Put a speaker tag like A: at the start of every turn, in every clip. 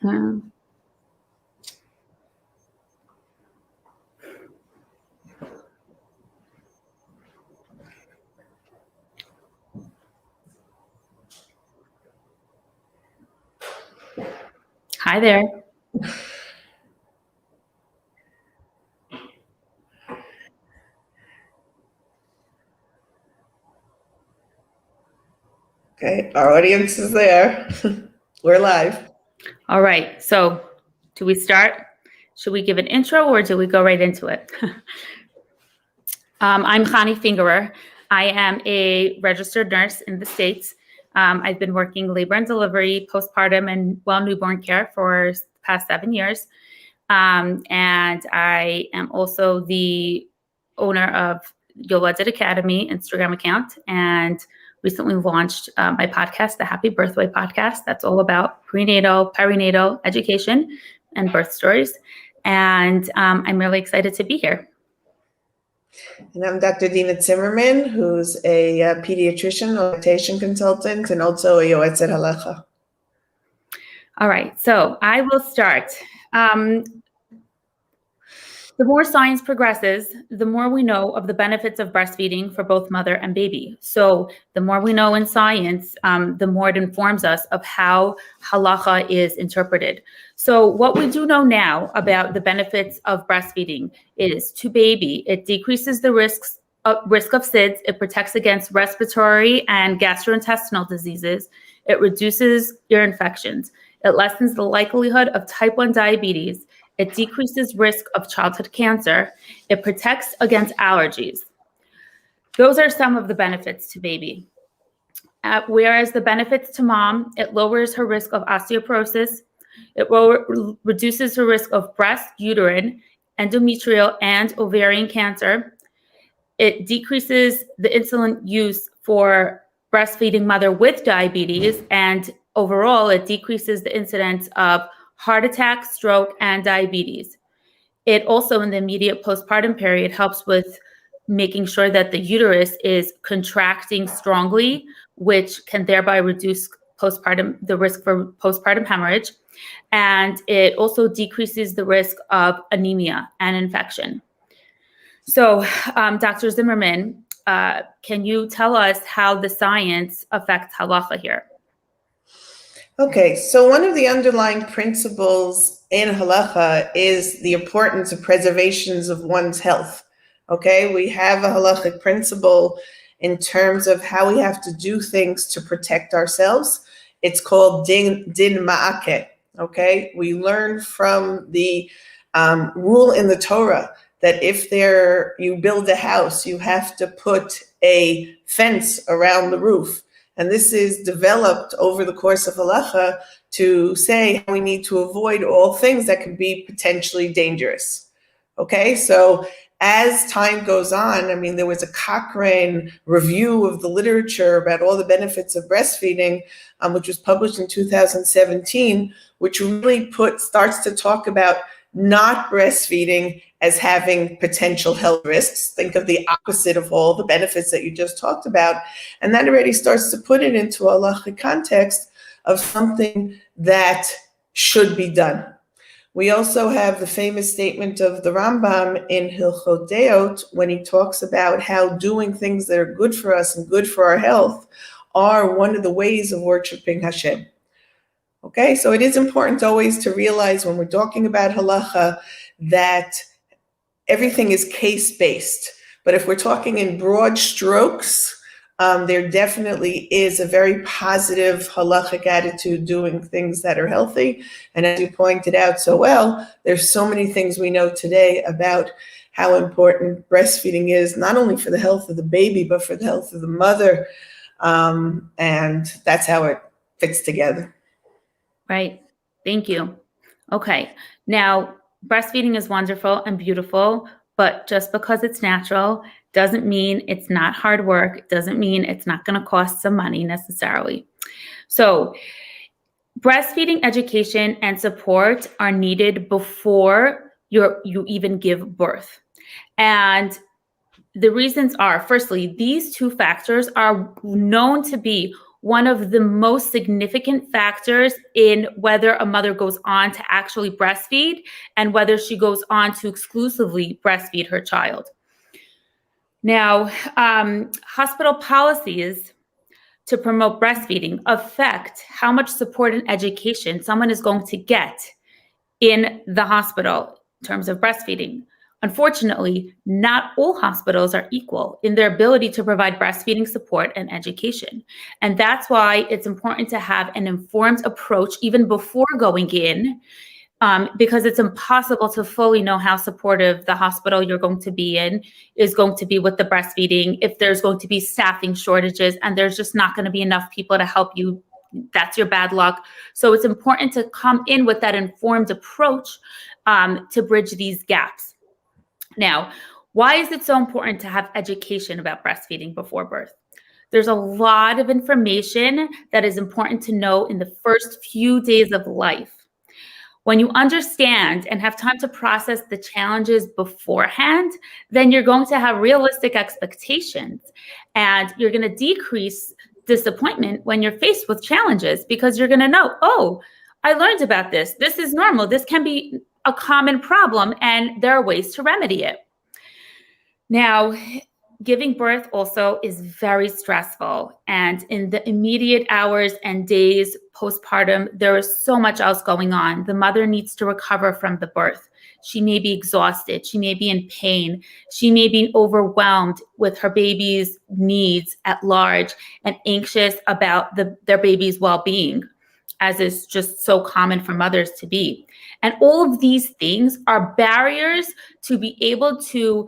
A: Um, Hi there.
B: Okay, our audience is there. We're live.
A: All right. So, do we start? Should we give an intro or do we go right into it? I'm Chani Fingerer. I am a registered nurse in the States. I've been working labor and delivery, postpartum, and newborn care for the past 7 years. And I am also the owner of Yoledet Academy Instagram account, and recently launched my podcast, the Happy Birthway Podcast. That's all about prenatal, perinatal education and birth stories. And I'm really excited to be here.
B: And I'm Dr. Dina Zimmerman, who's a pediatrician, a lactation consultant, and also a yoetzet halacha.
A: All right, so I will start. The more science progresses, the more we know of the benefits of breastfeeding for both mother and baby. So the more we know in science, the more it informs us of how halacha is interpreted. So what we do know now about the benefits of breastfeeding is to baby, it decreases the risk of SIDS, it protects against respiratory and gastrointestinal diseases, it reduces ear infections, it lessens the likelihood of type 1 diabetes, it decreases risk of childhood cancer. It protects against allergies. Those are some of the benefits to baby. Whereas the benefits to mom, it lowers her risk of osteoporosis. It reduces her risk of breast, uterine, endometrial, and ovarian cancer. It decreases the insulin use for breastfeeding mother with diabetes. And overall, it decreases the incidence of heart attack, stroke, and diabetes. It also, in the immediate postpartum period, helps with making sure that the uterus is contracting strongly, which can thereby reduce the risk for postpartum hemorrhage. And it also decreases the risk of anemia and infection. So, Dr. Zimmerman, can you tell us how the science affects halacha here?
B: Okay, so one of the underlying principles in halacha is the importance of preservations of one's health. Okay, we have a halachic principle in terms of how we have to do things to protect ourselves. It's called din ma'akeh. Okay, we learn from the rule in the Torah that if you build a house, you have to put a fence around the roof. And this is developed over the course of halacha to say we need to avoid all things that can be potentially dangerous. Okay, so as time goes on, I mean, there was a Cochrane review of the literature about all the benefits of breastfeeding, which was published in 2017, which really starts to talk about not breastfeeding as having potential health risks. Think of the opposite of all the benefits that you just talked about. And that already starts to put it into a halachic context of something that should be done. We also have the famous statement of the Rambam in Hilchot Deot when he talks about how doing things that are good for us and good for our health are one of the ways of worshiping Hashem. Okay, so it is important always to realize when we're talking about halacha that everything is case-based. But if we're talking in broad strokes, there definitely is a very positive halachic attitude doing things that are healthy. And as you pointed out so well, there's so many things we know today about how important breastfeeding is, not only for the health of the baby, but for the health of the mother. And that's how it fits together.
A: Right. Thank you. Okay. Now, breastfeeding is wonderful and beautiful, but just because it's natural doesn't mean it's not hard work. It doesn't mean it's not going to cost some money necessarily. So, breastfeeding education and support are needed before you even give birth. And the reasons are, firstly, these two factors are known to be one of the most significant factors in whether a mother goes on to actually breastfeed and whether she goes on to exclusively breastfeed her child. Now, hospital policies to promote breastfeeding affect how much support and education someone is going to get in the hospital in terms of breastfeeding. Unfortunately, not all hospitals are equal in their ability to provide breastfeeding support and education. And that's why it's important to have an informed approach even before going in, because it's impossible to fully know how supportive the hospital you're going to be in is going to be with the breastfeeding, if there's going to be staffing shortages and there's just not going to be enough people to help you. That's your bad luck. So it's important to come in with that informed approach to bridge these gaps. Now, why is it so important to have education about breastfeeding before birth? There's a lot of information that is important to know in the first few days of life. When you understand and have time to process the challenges beforehand, then you're going to have realistic expectations and you're going to decrease disappointment when you're faced with challenges because you're going to know, oh, I learned about this. This is normal. This can be a common problem and there are ways to remedy it. Now, giving birth also is very stressful. And in the immediate hours and days postpartum, there is so much else going on. The mother needs to recover from the birth. She may be exhausted. She may be in pain. She may be overwhelmed with her baby's needs at large and anxious about their baby's well-being, as is just so common for mothers to be. And all of these things are barriers to be able to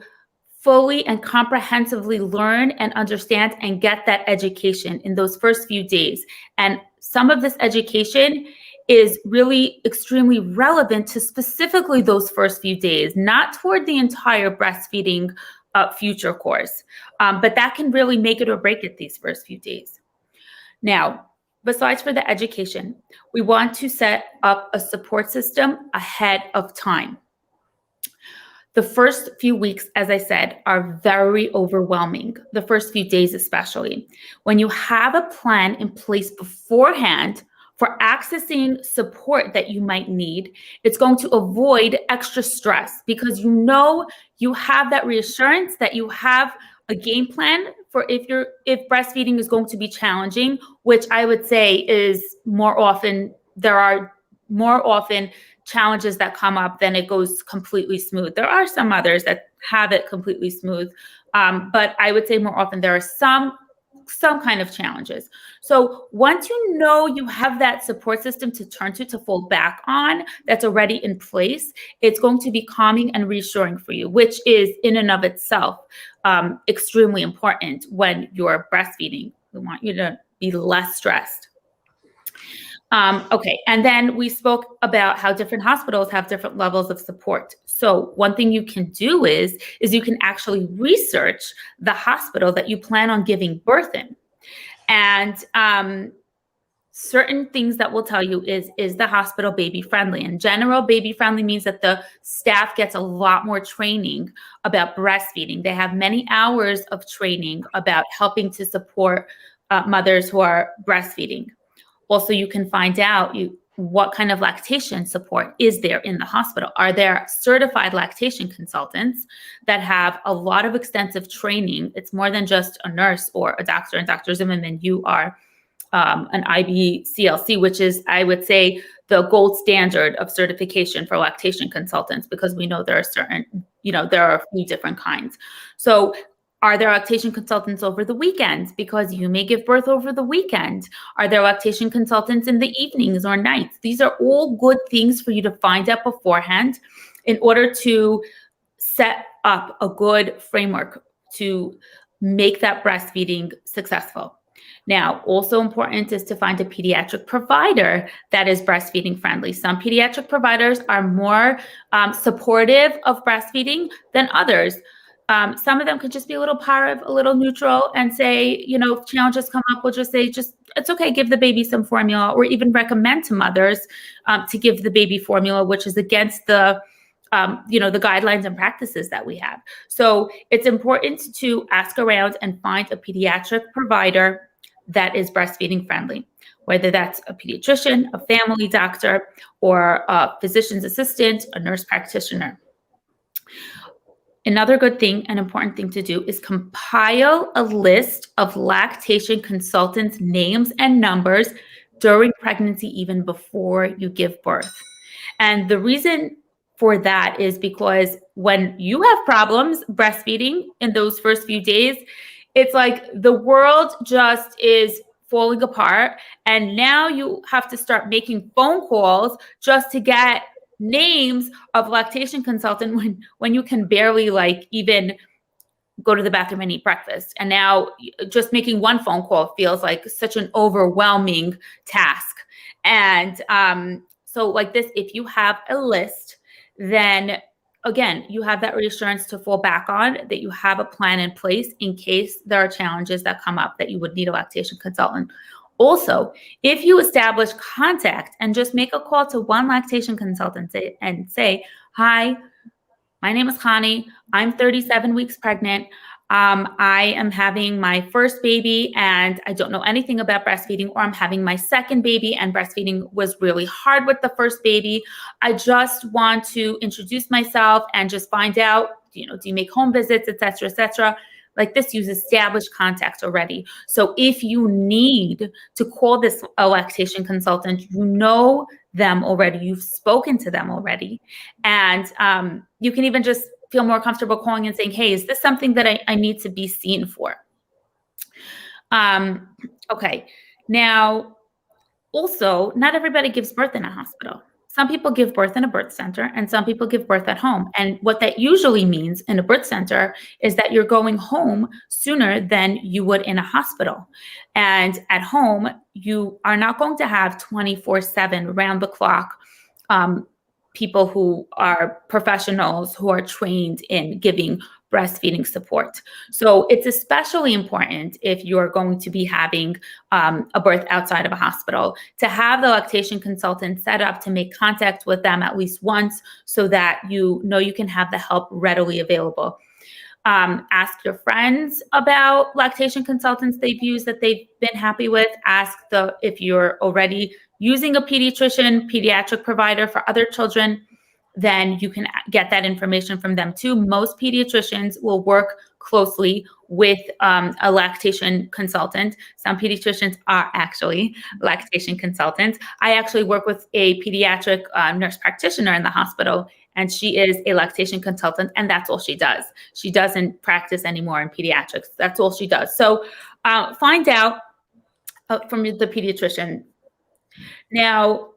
A: fully and comprehensively learn and understand and get that education in those first few days. And some of this education is really extremely relevant to specifically those first few days, not toward the entire breastfeeding future course, but that can really make it or break it these first few days. Now, besides for the education, we want to set up a support system ahead of time. The first few weeks, as I said, are very overwhelming, the first few days especially. When you have a plan in place beforehand for accessing support that you might need, it's going to avoid extra stress because you know you have that reassurance that you have a game plan for if breastfeeding is going to be challenging, which I would say is there are more often challenges that come up than it goes completely smooth. There are some others that have it completely smooth, but I would say more often there are some kind of challenges. So once you know you have that support system to turn to fall back on that's already in place, it's going to be calming and reassuring for you, which is in and of itself extremely important when you're breastfeeding. We want you to be less stressed. Okay, and then we spoke about how different hospitals have different levels of support. So one thing you can do is you can actually research the hospital that you plan on giving birth in. And certain things that will tell you is the hospital baby friendly? In general, baby friendly means that the staff gets a lot more training about breastfeeding. They have many hours of training about helping to support mothers who are breastfeeding. Also, you can find out what kind of lactation support is there in the hospital. Are there certified lactation consultants that have a lot of extensive training? It's more than just a nurse or a doctor. And Dr. Zimmerman, you are an IBCLC, which is, I would say, the gold standard of certification for lactation consultants, because we know there are a few different kinds. So are there lactation consultants over the weekends? Because you may give birth over the weekend. Are there lactation consultants in the evenings or nights? These are all good things for you to find out beforehand in order to set up a good framework to make that breastfeeding successful. Now, also important is to find a pediatric provider that is breastfeeding friendly. Some pediatric providers are more supportive of breastfeeding than others. Some of them could just be a little parav, a little neutral, and say, if challenges come up, we'll just say, it's okay, give the baby some formula, or even recommend to mothers to give the baby formula, which is against the guidelines and practices that we have. So it's important to ask around and find a pediatric provider that is breastfeeding friendly, whether that's a pediatrician, a family doctor, or a physician's assistant, a nurse practitioner. Another good thing and important thing to do is compile a list of lactation consultants' names and numbers during pregnancy, even before you give birth. And the reason for that is because when you have problems breastfeeding in those first few days, it's like the world just is falling apart. And now you have to start making phone calls just to get names of lactation consultant when you can barely like even go to the bathroom and eat breakfast. And now just making one phone call feels like such an overwhelming task. And so like this, if you have a list, then again, you have that reassurance to fall back on, that you have a plan in place in case there are challenges that come up that you would need a lactation consultant. Also, if you establish contact and just make a call to one lactation consultant and say, hi, my name is Connie. I'm 37 weeks pregnant. I am having my first baby and I don't know anything about breastfeeding, or I'm having my second baby and breastfeeding was really hard with the first baby. I just want to introduce myself and just find out, do you make home visits, et cetera, et cetera. Like this, you've established contact already. So if you need to call this a lactation consultant, you know them already, you've spoken to them already. And you can even just feel more comfortable calling and saying, hey, is this something that I need to be seen for? Okay. Now, also, not everybody gives birth in a hospital. Some people give birth in a birth center and some people give birth at home. And what that usually means in a birth center is that you're going home sooner than you would in a hospital. And at home, you are not going to have 24/7 round the clock people who are professionals who are trained in giving breastfeeding support. So it's especially important if you're going to be having a birth outside of a hospital to have the lactation consultant set up to make contact with them at least once so that you know you can have the help readily available. Ask your friends about lactation consultants they've used that they've been happy with. Ask if you're already using a pediatric provider for other children, then you can get that information from them too. Most pediatricians will work closely with a lactation consultant. Some pediatricians are actually lactation consultants. I actually work with a pediatric nurse practitioner in the hospital, and she is a lactation consultant, and that's all she does. She doesn't practice anymore in pediatrics. That's all she does. So find out from the pediatrician. Now,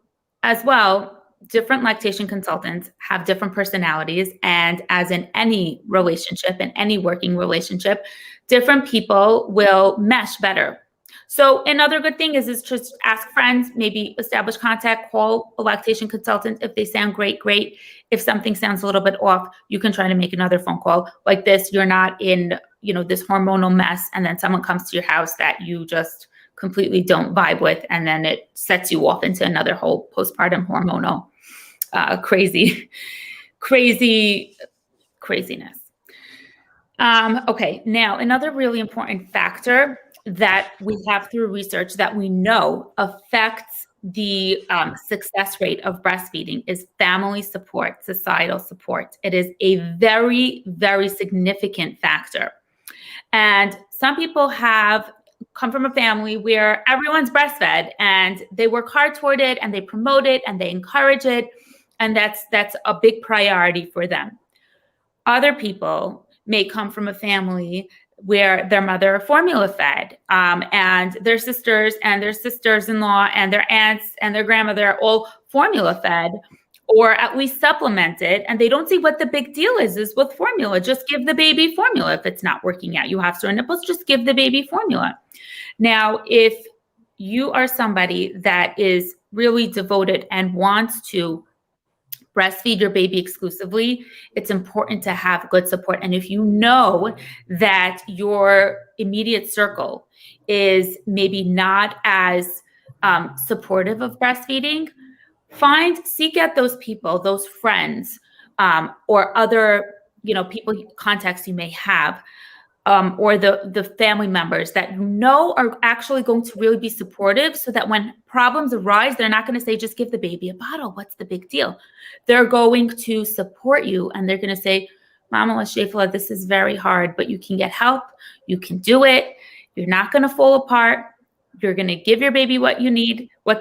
A: as well, different lactation consultants have different personalities. And as in any relationship, in any working relationship, different people will mesh better. So another good thing is just ask friends, maybe establish contact, call a lactation consultant. If they sound great, great. If something sounds a little bit off, you can try to make another phone call. Like this, you're not in, this hormonal mess, and then someone comes to your house that you just completely don't vibe with, and then it sets you off into another whole postpartum hormonal craziness. Okay, now another really important factor that we have through research that we know affects the success rate of breastfeeding is family support, societal support. It is a very, very significant factor. And some people come from a family where everyone's breastfed and they work hard toward it and they promote it and they encourage it. And that's a big priority for them. Other people may come from a family where their mother formula fed and their sisters and their sisters-in-law and their aunts and their grandmother are all formula fed or at least supplemented, and they don't see what the big deal is with formula. Just give the baby formula. If it's not working out, you have sore nipples, just give the baby formula. Now, if you are somebody that is really devoted and wants to breastfeed your baby exclusively, it's important to have good support. And if you know that your immediate circle is maybe not as supportive of breastfeeding, seek out those people, those friends, or other, people, contacts you may have. or the family members that you know are actually going to really be supportive, so that when problems arise, they're not going to say, just give the baby a bottle. What's the big deal? They're going to support you, and they're going to say, Mama Lashefla, this is very hard, but you can get help. You can do it. You're not going to fall apart. You're going to give your baby what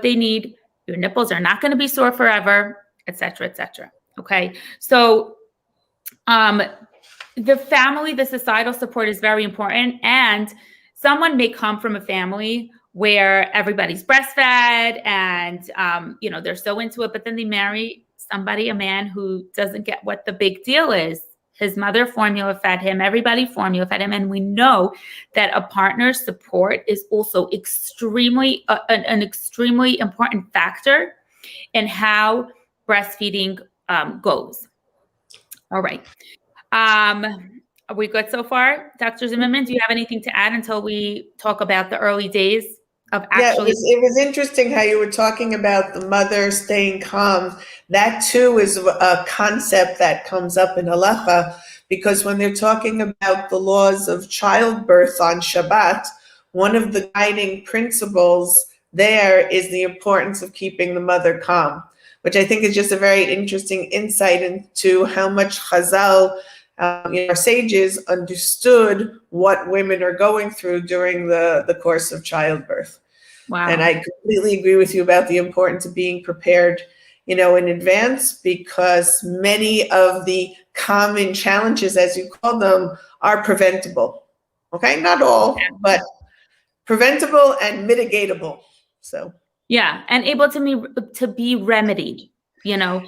A: they need. Your nipples are not going to be sore forever, et cetera, et cetera. Okay. So, the family, the societal support is very important. And someone may come from a family where everybody's breastfed and, they're so into it, but then they marry somebody, a man who doesn't get what the big deal is. His mother formula fed him, everybody formula fed him. And we know that a partner's support is also extremely, an extremely important factor in how breastfeeding goes. All right. Are we good so far? Dr. Zimmerman, do you have anything to add until we talk about the early days of actually?
B: Yeah, it was interesting how you were talking about the mother staying calm. That too is a concept that comes up in Halacha, because when they're talking about the laws of childbirth on Shabbat, one of the guiding principles there is the importance of keeping the mother calm, which I think is just a very interesting insight into how much Chazal, our sages, understood what women are going through during the course of childbirth.
A: Wow.
B: And I completely agree with you about the importance of being prepared, in advance, because many of the common challenges, as you call them, are preventable. Okay, not all, but preventable and mitigatable. So
A: yeah, and able to be remedied, and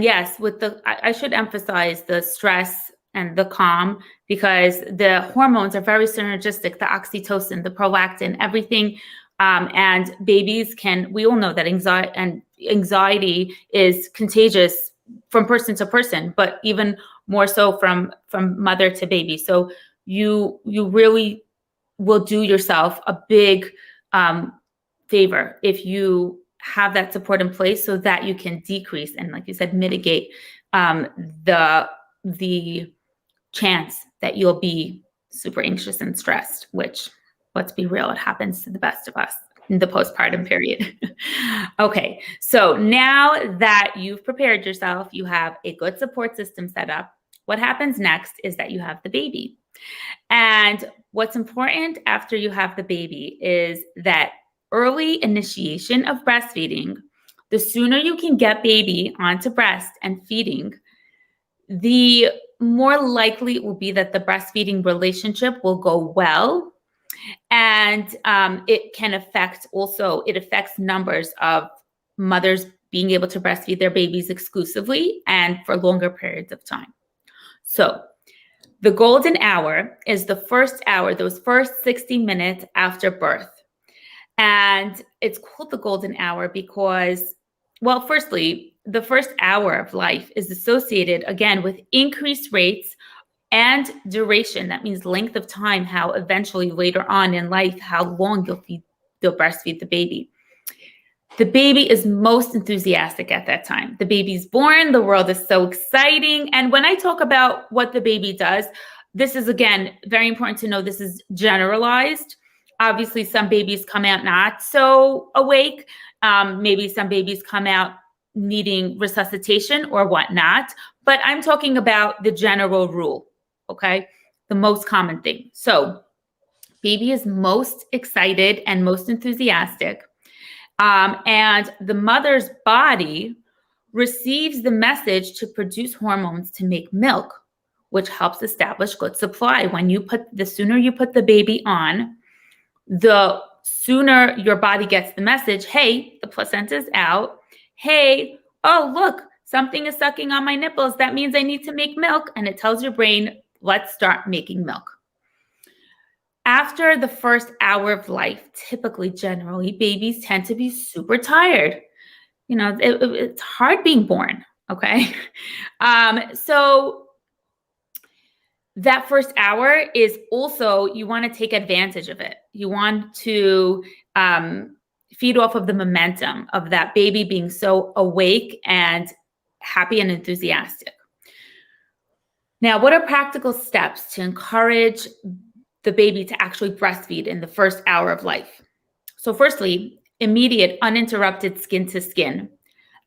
A: yes, with I should emphasize the stress and the calm, because the hormones are very synergistic, the oxytocin, the prolactin, everything. And babies we all know that anxiety is contagious from person to person, but even more so from mother to baby. So you really will do yourself a big favor if you have that support in place, so that you can decrease and, like you said, mitigate the chance that you'll be super anxious and stressed, which, let's be real, it happens to the best of us in the postpartum period. Okay, so now that you've prepared yourself, you have a good support system set up, what happens next is that you have the baby. And what's important after you have the baby is that early initiation of breastfeeding. The sooner you can get baby onto breast and feeding, the more likely it will be that the breastfeeding relationship will go well. And it affects numbers of mothers being able to breastfeed their babies exclusively and for longer periods of time. So the golden hour is the first hour, those first 60 minutes after birth. And it's called the golden hour because, well, firstly, the first hour of life is associated, again, with increased rates and duration. That means length of time, how eventually later on in life, how long you'll breastfeed the baby. The baby is most enthusiastic at that time. The baby's born, the world is so exciting. And when I talk about what the baby does, this is, again, very important to know this is generalized. Obviously, some babies come out not so awake. Maybe some babies come out needing resuscitation or whatnot. But I'm talking about the general rule, okay? The most common thing. So baby is most excited and most enthusiastic. And the mother's body receives the message to produce hormones to make milk, which helps establish good supply. The sooner you put the baby on, the sooner your body gets the message, hey, the placenta's out. Hey, oh, look, something is sucking on my nipples. That means I need to make milk. And it tells your brain, let's start making milk. After the first hour of life, typically, generally, babies tend to be super tired. It's hard being born, okay? So that first hour is also, you want to take advantage of it. You want to feed off of the momentum of that baby being so awake and happy and enthusiastic. Now, what are practical steps to encourage the baby to actually breastfeed in the first hour of life? So firstly, immediate uninterrupted skin to skin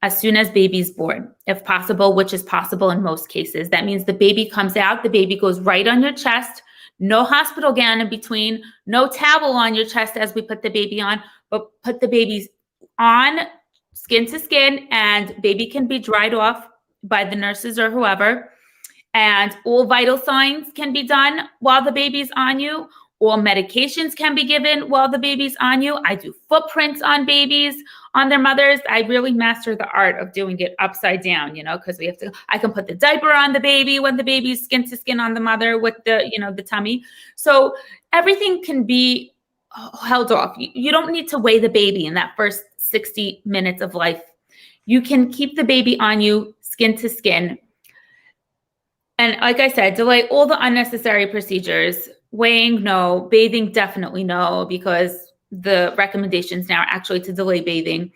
A: as soon as baby's born, if possible, which is possible in most cases. That means the baby comes out, the baby goes right on your chest, no hospital gown in between, no towel on your chest as we put the baby on, but put the babies on skin to skin, and baby can be dried off by the nurses or whoever. And all vital signs can be done while the baby's on you. All medications can be given while the baby's on you. I do footprints on babies, on their mothers. I really master the art of doing it upside down, because I can put the diaper on the baby when the baby's skin to skin on the mother with the tummy. So everything can be held off. You don't need to weigh the baby in that first 60 minutes of life. You can keep the baby on you skin to skin. And like I said, delay all the unnecessary procedures. Weighing, no. Bathing, definitely no, because the recommendations now are actually to delay bathing.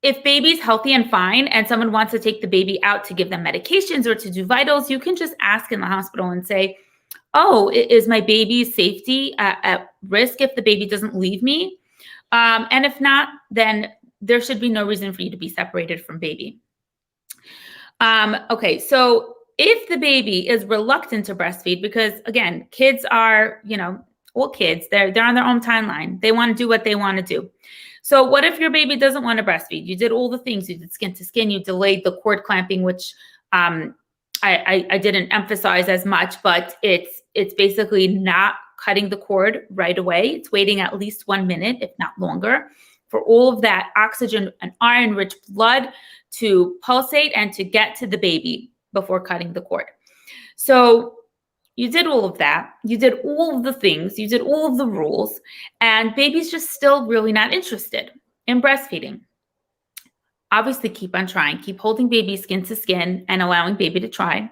A: If baby's healthy and fine and someone wants to take the baby out to give them medications or to do vitals, you can just ask in the hospital and say, oh, is my baby's safety at risk if the baby doesn't leave me? And if not, then there should be no reason for you to be separated from baby. Okay, so if the baby is reluctant to breastfeed, because again, kids are, all kids, they're on their own timeline. They want to do what they want to do. So what if your baby doesn't want to breastfeed? You did all the things. You did skin to skin. You delayed the cord clamping, which I didn't emphasize as much, but it's basically not cutting the cord right away. It's waiting at least 1 minute, if not longer, for all of that oxygen and iron-rich blood to pulsate and to get to the baby before cutting the cord. So you did all of that. You did all of the things. You did all of the rules, and baby's just still really not interested in breastfeeding. Obviously, keep on trying. Keep holding baby skin to skin and allowing baby to try.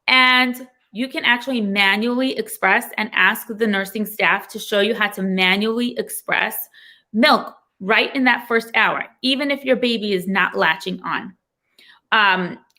A: And you can actually manually express and ask the nursing staff to show you how to manually express milk right in that first hour, even if your baby is not latching on.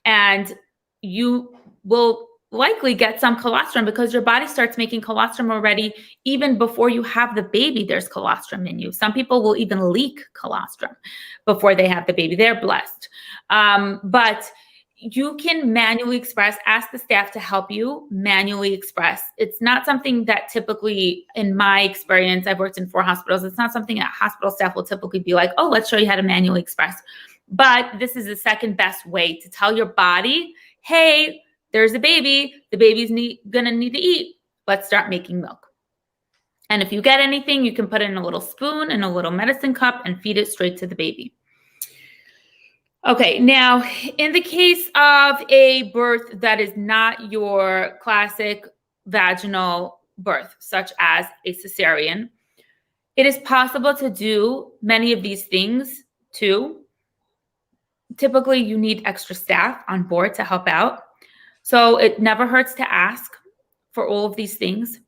A: And you will likely get some colostrum because your body starts making colostrum already. Even before you have the baby, there's colostrum in you. Some people will even leak colostrum before they have the baby. They're blessed. But you can manually express, ask the staff to help you manually express. It's not something that typically, in my experience, I've worked in 4 hospitals, it's not something that hospital staff will typically be like, oh, let's show you how to manually express. But this is the second best way to tell your body, hey, there's a baby, the baby's gonna need to eat. Let's start making milk. And if you get anything, you can put it in a little spoon and a little medicine cup and feed it straight to the baby. Okay, now in the case of a birth that is not your classic vaginal birth, such as a cesarean, it is possible to do many of these things too. Typically, you need extra staff on board to help out. So it never hurts to ask for all of these things.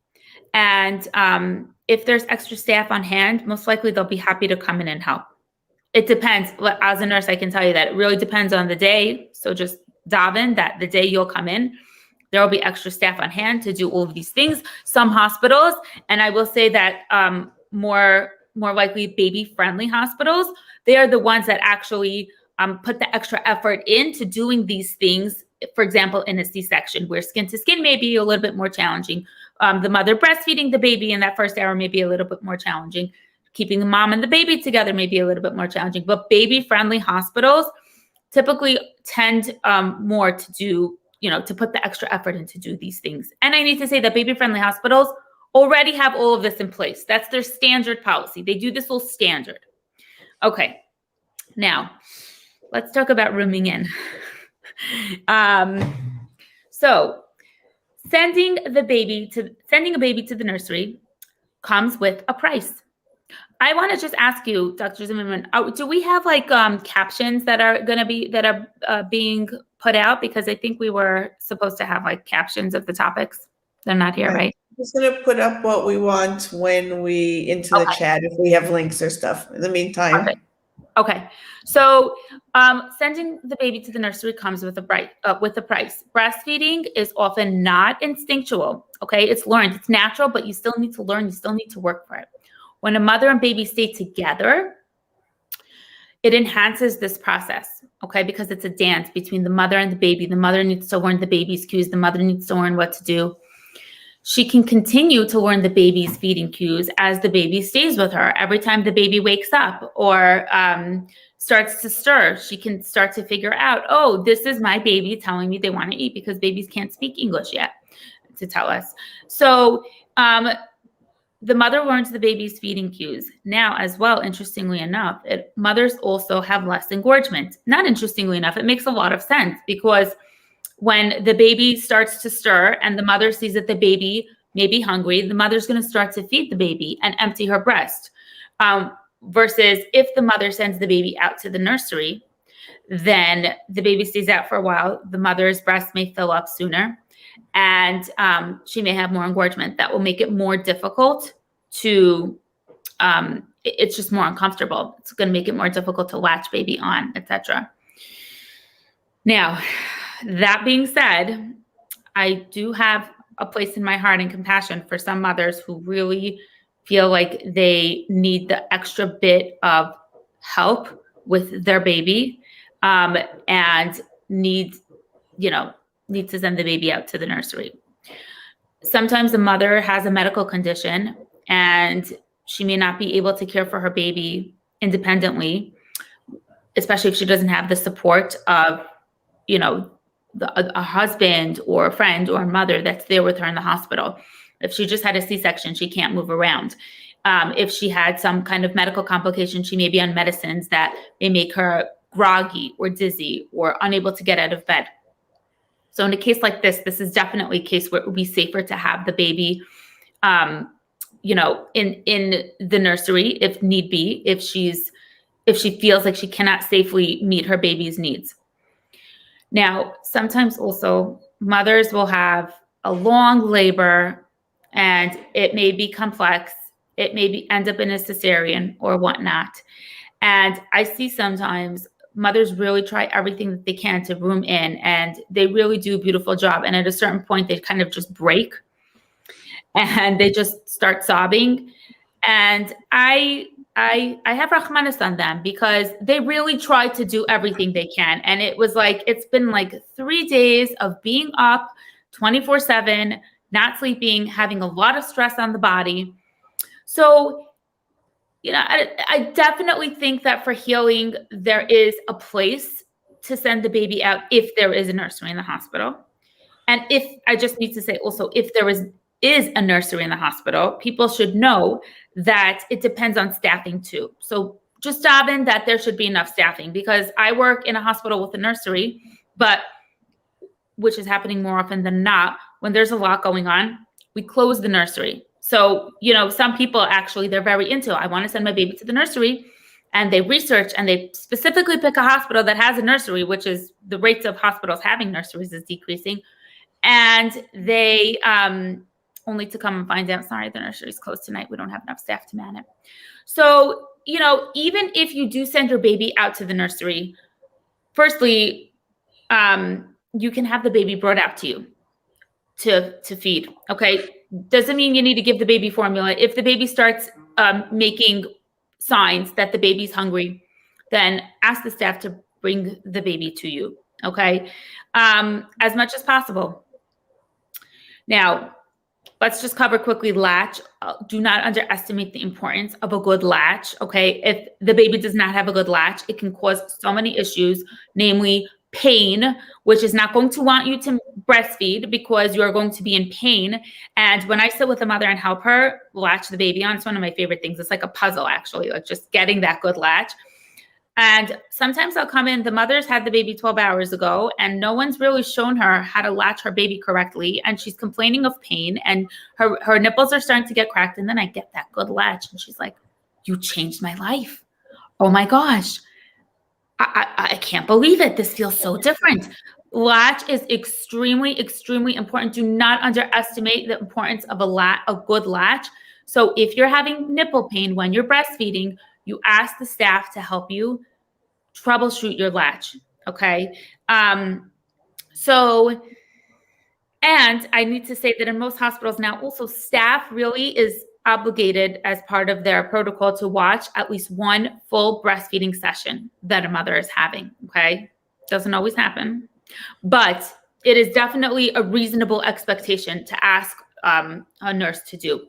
A: And if there's extra staff on hand, most likely they'll be happy to come in and help. It depends. As a nurse, I can tell you that it really depends on the day. So just daven that the day you'll come in, there will be extra staff on hand to do all of these things. Some hospitals, and I will say that more likely baby-friendly hospitals, they are the ones that actually put the extra effort into doing these things. For example, in a C-section, where skin to skin may be a little bit more challenging. The mother breastfeeding the baby in that first hour may be a little bit more challenging. Keeping the mom and the baby together may be a little bit more challenging. But baby-friendly hospitals typically tend more to do, to put the extra effort in to do these things. And I need to say that baby-friendly hospitals already have all of this in place. That's their standard policy. They do this all standard. Okay, now let's talk about rooming in. So sending a baby to the nursery comes with a price. I want to just ask you, Dr. Zimmerman, do we have captions that are being put out? Because I think we were supposed to have captions of the topics. They're not here, right?
B: I'm just going to put up what we want when into the chat, if we have links or stuff. In the meantime.
A: Okay, so sending the baby to the nursery comes with a price. Breastfeeding is often not instinctual. Okay, it's learned, it's natural, but you still need to learn. You still need to work for it. When a mother and baby stay together, it enhances this process. Okay, because it's a dance between the mother and the baby. The mother needs to learn the baby's cues. The mother needs to learn what to do. She can continue to learn the baby's feeding cues as the baby stays with her. Every time the baby wakes up or starts to stir, she can start to figure out, oh, this is my baby telling me they want to eat, because babies can't speak English yet to tell us. So the mother learns the baby's feeding cues. Now, as well, interestingly enough, mothers also have less engorgement. Not interestingly enough, it makes a lot of sense, because when the baby starts to stir and the mother sees that the baby may be hungry, the mother's going to start to feed the baby and empty her breast. Versus if the mother sends the baby out to the nursery, then the baby stays out for a while. The mother's breast may fill up sooner, and she may have more engorgement. That will make it more difficult to, it's just more uncomfortable. It's going to make it more difficult to latch baby on, etc. Now, that being said, I do have a place in my heart and compassion for some mothers who really feel like they need the extra bit of help with their baby, and need to send the baby out to the nursery. Sometimes the mother has a medical condition and she may not be able to care for her baby independently, especially if she doesn't have the support of, a husband or a friend or a mother that's there with her in the hospital. If she just had a C-section, she can't move around. If she had some kind of medical complication, she may be on medicines that may make her groggy or dizzy or unable to get out of bed. So in a case like this is definitely a case where it would be safer to have the baby, in the nursery if need be, if she feels like she cannot safely meet her baby's needs. Now, sometimes also mothers will have a long labor and it may be complex. It may end up in a cesarean or whatnot. And I see sometimes mothers really try everything that they can to room in, and they really do a beautiful job. And at a certain point, they kind of just break and they just start sobbing. And I have Rahmanas on them, because they really try to do everything they can. And it's been like 3 days of being up 24/7, not sleeping, having a lot of stress on the body. So, I definitely think that for healing, there is a place to send the baby out if there is a nursery in the hospital. And I just need to say also, if there is a nursery in the hospital, people should know that it depends on staffing too. So just dive in that there should be enough staffing, because I work in a hospital with a nursery, but which is happening more often than not, when there's a lot going on, we close the nursery. So, some people actually, they're very into, I want to send my baby to the nursery, and they research and they specifically pick a hospital that has a nursery, which is the rates of hospitals having nurseries is decreasing. And they, only to come and find out, sorry, the nursery is closed tonight. We don't have enough staff to man it. So, even if you do send your baby out to the nursery, firstly, you can have the baby brought out to you to feed. Okay. Doesn't mean you need to give the baby formula. If the baby starts making signs that the baby's hungry, then ask the staff to bring the baby to you. Okay. As much as possible. Now, let's just cover quickly latch. Do not underestimate the importance of a good latch, okay? If the baby does not have a good latch, it can cause so many issues, namely pain, which is not going to want you to breastfeed because you're going to be in pain. And when I sit with a mother and help her latch the baby on, it's one of my favorite things. It's like a puzzle, actually, like just getting that good latch. And sometimes I'll come in, the mother's had the baby 12 hours ago, and no one's really shown her how to latch her baby correctly. And she's complaining of pain, and her nipples are starting to get cracked. And then I get that good latch, and she's like, you changed my life. Oh my gosh. I can't believe it. This feels so different. Latch is extremely, extremely important. Do not underestimate the importance of a good latch. So if you're having nipple pain when you're breastfeeding, you ask the staff to help you troubleshoot your latch. Okay. And I need to say that in most hospitals now, also staff really is obligated as part of their protocol to watch at least one full breastfeeding session that a mother is having. Okay. Doesn't always happen, but it is definitely a reasonable expectation to ask a nurse to do.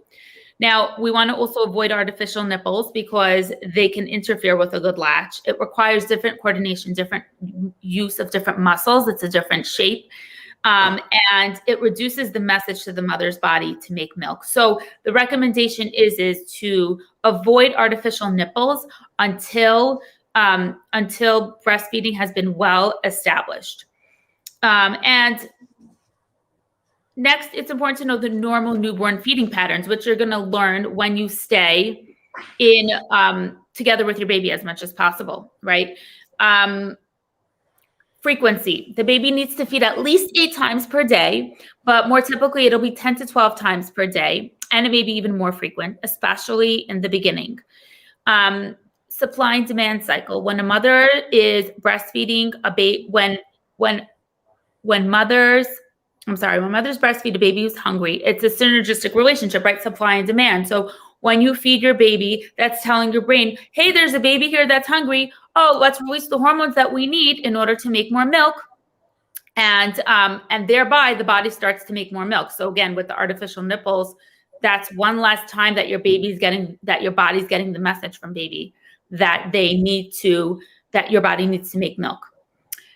A: Now, we want to also avoid artificial nipples because they can interfere with a good latch. It requires different coordination, different use of different muscles. It's a different shape. And it reduces the message to the mother's body to make milk. So the recommendation is to avoid artificial nipples until breastfeeding has been well established. And next, it's important to know the normal newborn feeding patterns, which you're going to learn when you stay in together with your baby as much as possible, right? Frequency. The baby needs to feed at least 8 times per day, but more typically it'll be 10 to 12 times per day, and it may be even more frequent, especially in the beginning. Supply and demand cycle. When a mother is breastfeeding a baby, when mothers breastfeed a baby who's hungry, it's a synergistic relationship, right? Supply and demand. So when you feed your baby, that's telling your brain, hey, there's a baby here that's hungry. Oh, let's release the hormones that we need in order to make more milk. And thereby the body starts to make more milk. So again, with the artificial nipples, that's one less time that your body's getting the message from baby that your body needs to make milk.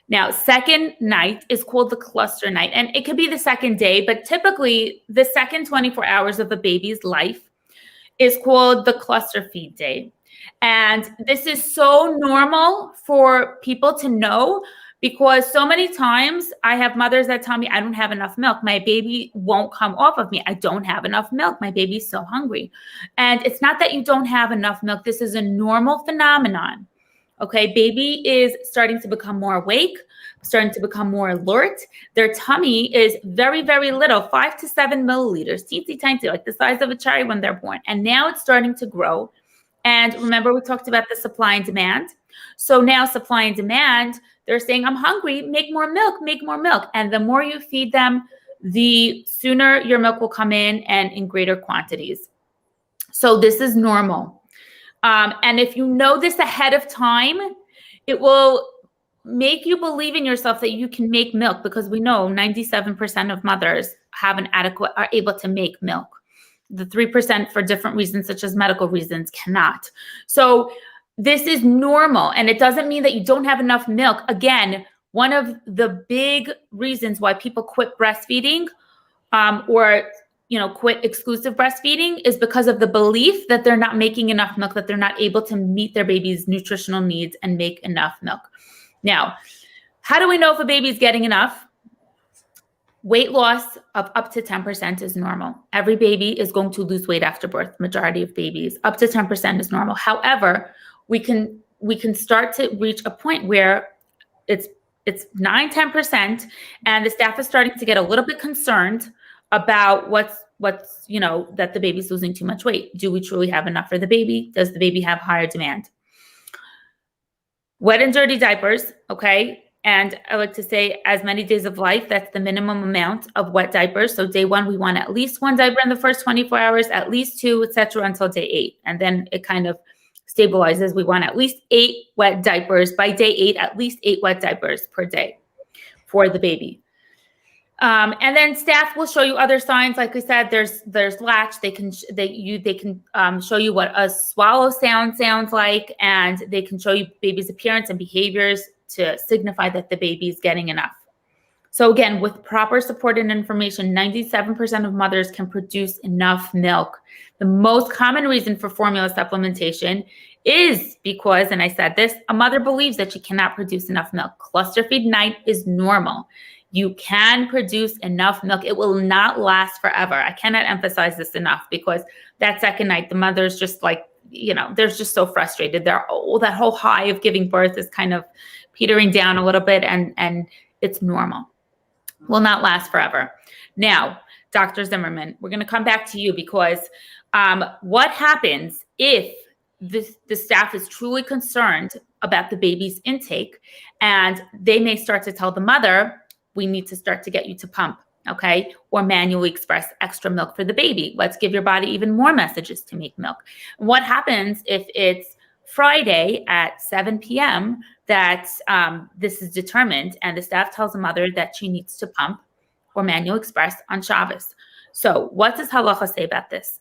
A: Now, second night is called the cluster night, and it could be the second day, but typically the second 24 hours of a baby's life is called the cluster feed day. And this is so normal for people to know because so many times I have mothers that tell me, I don't have enough milk. My baby won't come off of me. I don't have enough milk. My baby's so hungry. And it's not that you don't have enough milk. This is a normal phenomenon. Okay, baby is starting to become more awake, starting to become more alert. Their tummy is very, very little, 5 to 7 milliliters, teensy tiny, like the size of a cherry when they're born. And now it's starting to grow. And remember, we talked about the supply and demand. So now supply and demand, they're saying, I'm hungry, make more milk, make more milk. And the more you feed them, the sooner your milk will come in and in greater quantities. So this is normal. And if you know this ahead of time, it will make you believe in yourself that you can make milk because we know 97% of mothers are able to make milk. The 3% for different reasons, such as medical reasons, cannot. So this is normal. And it doesn't mean that you don't have enough milk. Again, one of the big reasons why people quit breastfeeding or quit exclusive breastfeeding is because of the belief that they're not making enough milk, that they're not able to meet their baby's nutritional needs and make enough milk. Now, how do we know if a baby's getting enough? Weight loss of up to 10% is normal. Every baby is going to lose weight after birth. Majority of babies, up to 10% is normal. However, we can start to reach a point where it's 9-10%, and the staff is starting to get a little bit concerned about what's that the baby's losing too much weight. Do we truly have enough for the baby? Does the baby have higher demand? Wet and dirty diapers, okay? And I like to say as many days of life, that's the minimum amount of wet diapers. So day 1, we want at least 1 diaper in the first 24 hours, at least 2, etc., until day 8. And then it kind of stabilizes. We want at least 8 wet diapers. By day 8, at least 8 wet diapers per day for the baby. And then staff will show you other signs. Like I said, there's latch. They can show you what a swallow sound sounds like, and they can show you baby's appearance and behaviors to signify that the baby is getting enough. So again, with proper support and information, 97% of mothers can produce enough milk. The most common reason for formula supplementation is because, and I said this, a mother believes that she cannot produce enough milk. Cluster feed night is normal. You can produce enough milk. It will not last forever. I cannot emphasize this enough because that second night, the mother's just like, they're just so frustrated. That whole high of giving birth is kind of petering down a little bit, and it's normal. Will not last forever. Now, Dr. Zimmerman, we're going to come back to you because what happens if the staff is truly concerned about the baby's intake, and they may start to tell the mother, we need to start to get you to pump, okay? Or manually express extra milk for the baby. Let's give your body even more messages to make milk. What happens if it's Friday at 7 p.m. that this is determined, and the staff tells the mother that she needs to pump or manual express on Shabbos? So what does halacha say about this?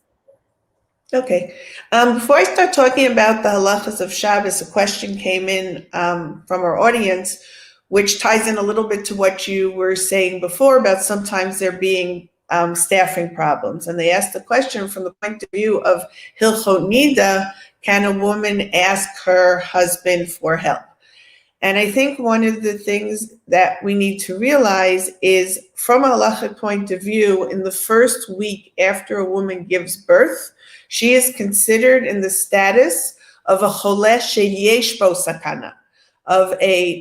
B: Okay. Before I start talking about the halachas of Shabbos, a question came in from our audience, which ties in a little bit to what you were saying before about sometimes there being staffing problems. And they asked the question from the point of view of Hilchot Nida, can a woman ask her husband for help? And I think one of the things that we need to realize is, from a halachic point of view, in the first week after a woman gives birth, she is considered in the status of a choleh sheyesh bo sakana, of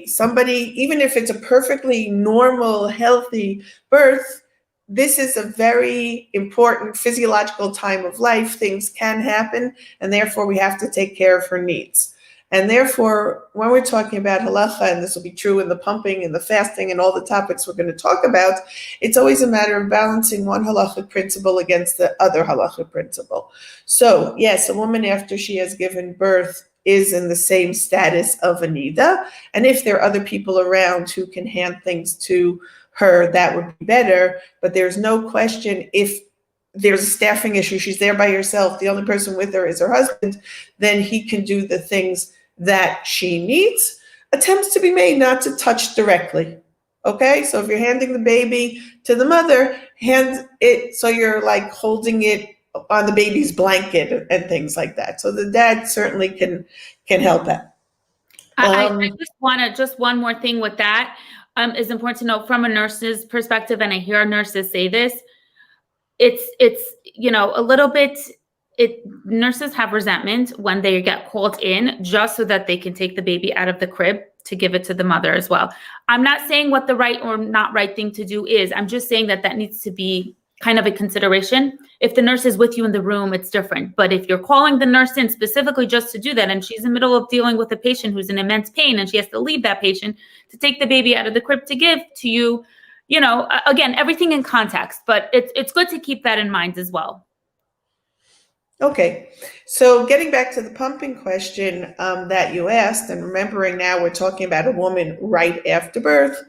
B: somebody, even if it's a perfectly normal, healthy birth, this is a very important physiological time of life. Things can happen, and therefore we have to take care of her needs. And therefore, when we're talking about halacha, and this will be true in the pumping and the fasting and all the topics we're going to talk about, it's always a matter of balancing one halachic principle against the other halachic principle. So yes, a woman after she has given birth is in the same status of a nida. And if there are other people around who can hand things to her, that would be better. But there's no question, if there's a staffing issue, she's there by herself, the only person with her is her husband, then he can do the things that she needs. Attempts to be made not to touch directly. Okay, so if you're handing the baby to the mother, hand it so you're like holding it on the baby's blanket and things like that. So the dad certainly can help out.
A: I just want to, just one more thing with that is important to know from a nurse's perspective, and I hear nurses say this, it's a little bit, nurses have resentment when they get called in just so that they can take the baby out of the crib to give it to the mother as well. I'm not saying what the right or not right thing to do is. I'm just saying that needs to be kind of a consideration. If the nurse is with you in the room, it's different. But if you're calling the nurse in specifically just to do that, and she's in the middle of dealing with a patient who's in immense pain, and she has to leave that patient to take the baby out of the crib to give to you, again, everything in context, but it's good to keep that in mind as well.
B: Okay, so getting back to the pumping question that you asked, and remembering now we're talking about a woman right after birth.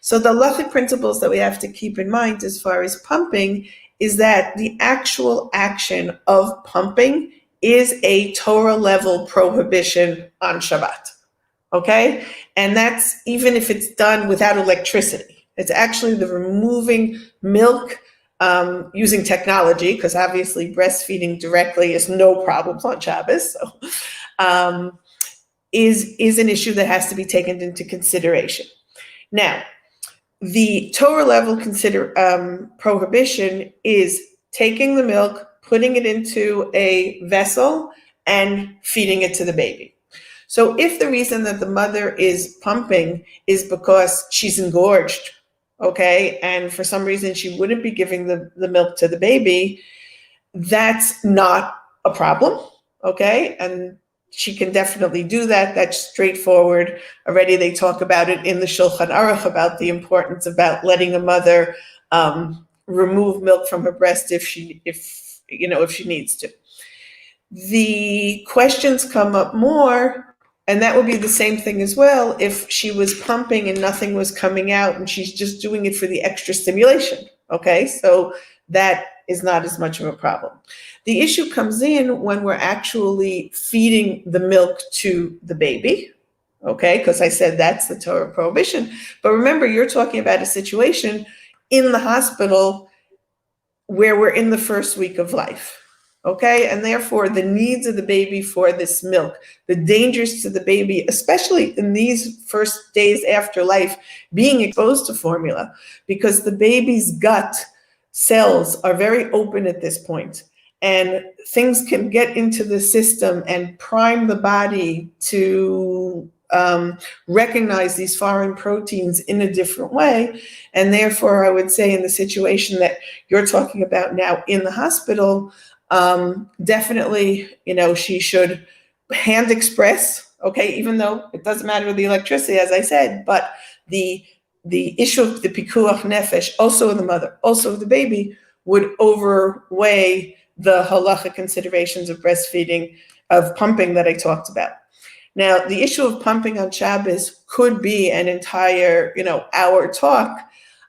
B: So the halachic principles that we have to keep in mind as far as pumping is that the actual action of pumping is a Torah level prohibition on Shabbat. Okay, and that's even if it's done without electricity. It's actually the removing milk using technology, because obviously breastfeeding directly is no problems on Shabbos, so is an issue that has to be taken into consideration. Now, the Torah level prohibition is taking the milk, putting it into a vessel, and feeding it to the baby. So if the reason that the mother is pumping is because she's engorged, okay, and for some reason she wouldn't be giving the milk to the baby, that's not a problem, okay? And she can definitely do that. That's straightforward. Already they talk about it in the Shulchan Aruch about the importance about letting a mother remove milk from her breast if she needs to. The questions come up more, and that would be the same thing as well if she was pumping and nothing was coming out and she's just doing it for the extra stimulation, okay? So that is not as much of a problem. The issue comes in when we're actually feeding the milk to the baby, okay? Because I said that's the Torah prohibition. But remember, you're talking about a situation in the hospital where we're in the first week of life. Okay, and therefore the needs of the baby for this milk, the dangers to the baby, especially in these first days after life, being exposed to formula, because the baby's gut cells are very open at this point, and things can get into the system and prime the body to recognize these foreign proteins in a different way. And therefore, I would say in the situation that you're talking about now in the hospital, definitely, she should hand express, okay, even though it doesn't matter with the electricity, as I said, but the issue of the pikuach nefesh, also in the mother, also of the baby, would overweigh the halacha considerations of breastfeeding, of pumping that I talked about. Now, the issue of pumping on Shabbos could be an entire, hour talk.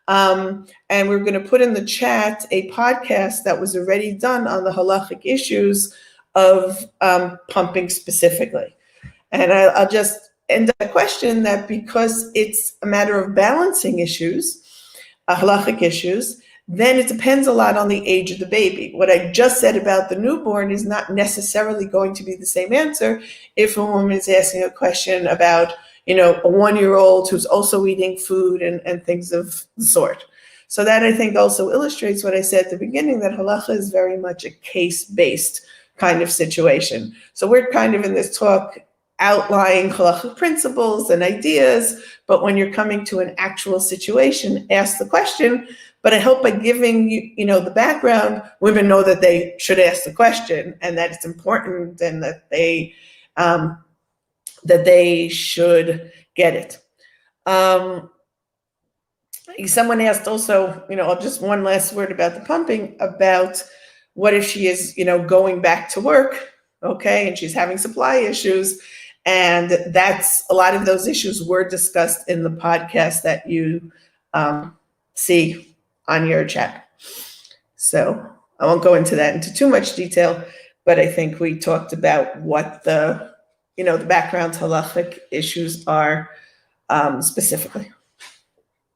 B: And we're going to put in the chat a podcast that was already done on the halachic issues of pumping specifically. And I'll just end up a question that because it's a matter of balancing issues, halachic issues, then it depends a lot on the age of the baby. What I just said about the newborn is not necessarily going to be the same answer if a woman is asking a question about, a 1-year-old who's also eating food and things of the sort. So that I think also illustrates what I said at the beginning, that halacha is very much a case-based kind of situation. So we're kind of in this talk outlining halachic principles and ideas, but when you're coming to an actual situation, ask the question. But I hope by giving you, the background, women know that they should ask the question and that it's important and that they should get it. Someone asked also, just one last word about the pumping, about what if she is, going back to work, okay, and she's having supply issues. And that's, a lot of those issues were discussed in the podcast that you see on your chat. So I won't go into too much detail, but I think we talked about what the background halachic issues are specifically.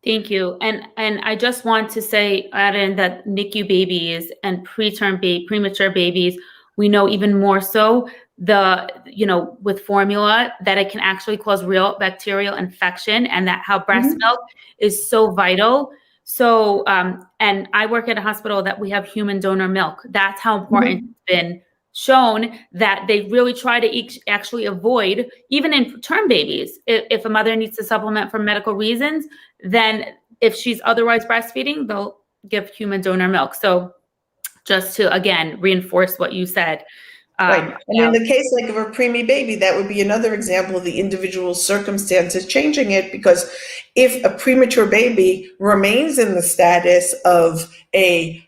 A: Thank you. And I just want to say, add in that NICU babies and premature babies, we know even more so with formula that it can actually cause real bacterial infection, and that how breast milk is so vital. So, and I work at a hospital that we have human donor milk. That's how important it's been shown, that they really try to actually avoid, even in term babies, if a mother needs to supplement for medical reasons, then if she's otherwise breastfeeding, they'll give human donor milk. So just to, again, reinforce what you said.
B: Right. And in the case like of a preemie baby, that would be another example of the individual circumstances changing it, because if a premature baby remains in the status of a